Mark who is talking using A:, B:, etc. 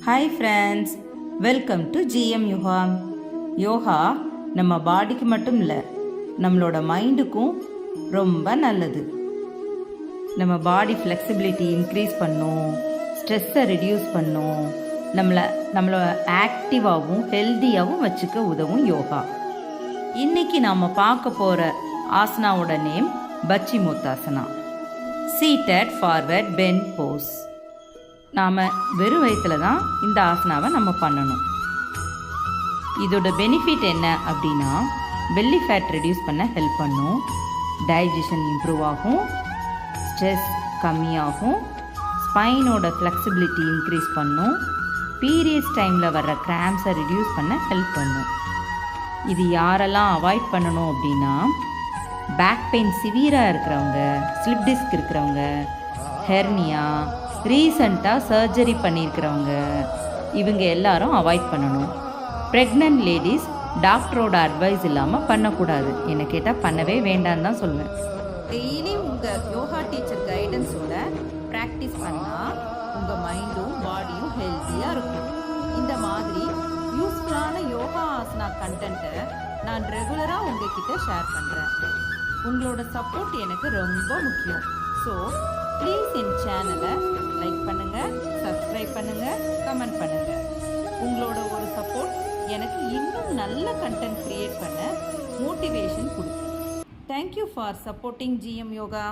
A: Hi friends, welcome to GM yoga. Yoga நம்ம பாடிக்கு மட்டும் இல்லை, நம்மளோட மைண்டுக்கும் ரொம்ப நல்லது. நம்ம பாடி ஃப்ளெக்சிபிலிட்டி இன்க்ரீஸ் பண்ணும், ஸ்ட்ரெஸ்ஸை ரிடியூஸ் பண்ணும், நம்மளை ஆக்டிவாகவும் ஹெல்த்தியாகவும் வச்சுக்க உதவும் யோகா. இன்னைக்கு நாம் பார்க்க போகிற ஆசனாவோட name Paschimottanasana, seated forward bend pose. நாம் வெறும் வயிற்றில் தான் இந்த ஆசனாவை நம்ம பண்ணணும். இதோட பெனிஃபிட் என்ன அப்படின்னா, பெல்லி ஃபேட் ரெடியூஸ் பண்ண ஹெல்ப் பண்ணும், டைஜஷன் இம்ப்ரூவ் ஆகும், ஸ்ட்ரெஸ் கம்மியாகும், ஸ்பைனோட ஃப்ளெக்சிபிலிட்டி இன்க்ரீஸ் பண்ணும், பீரியட்ஸ் டைமில் வர்ற கிராம்ஸை ரெடியூஸ் பண்ண ஹெல்ப் பண்ணும். இது யாரெல்லாம் அவாய்ட் பண்ணணும் அப்படின்னா, பேக் பெயின் சிவியராக இருக்கிறவங்க, ஸ்லிப் டிஸ்க் இருக்கிறவங்க, ஹெர்னியா, ரீசண்டாக சர்ஜரி பண்ணியிருக்கிறவங்க, இவங்க எல்லாரும் அவாய்ட் பண்ணணும். ப்ரெக்னென்ட் லேடிஸ் டாக்டரோட அட்வைஸ் இல்லாமல் பண்ணக்கூடாது. என்னை கேட்டால் பண்ணவே வேண்டான்னு தான் சொல்லுவேன். டெய்லி உங்கள் யோகா டீச்சர் கைடன்ஸோட ப்ராக்டிஸ் பண்ணால் உங்கள் மைண்டும் பாடியும் ஹெல்த்தியாக இருக்கும். இந்த மாதிரி யூஸ்ஃபுல்லான யோகா ஆசனா கண்டென்ட்டை நான் ரெகுலராக உங்ககிட்ட ஷேர் பண்ணுறேன். உங்களோட சப்போர்ட் எனக்கு ரொம்ப முக்கியம். ஸோ ப்ளீஸ் என் சேனலை லைக் பண்ணுங்கள், சப்ஸ்கிரைப் பண்ணுங்கள், கமெண்ட் பண்ணுங்கள். உங்களோட ஒரு சப்போர்ட் எனக்கு இன்னும் நல்ல கண்டென்ட் க்ரியேட் பண்ண மோட்டிவேஷன் கொடுக்கும். Thank you for supporting GM yoga.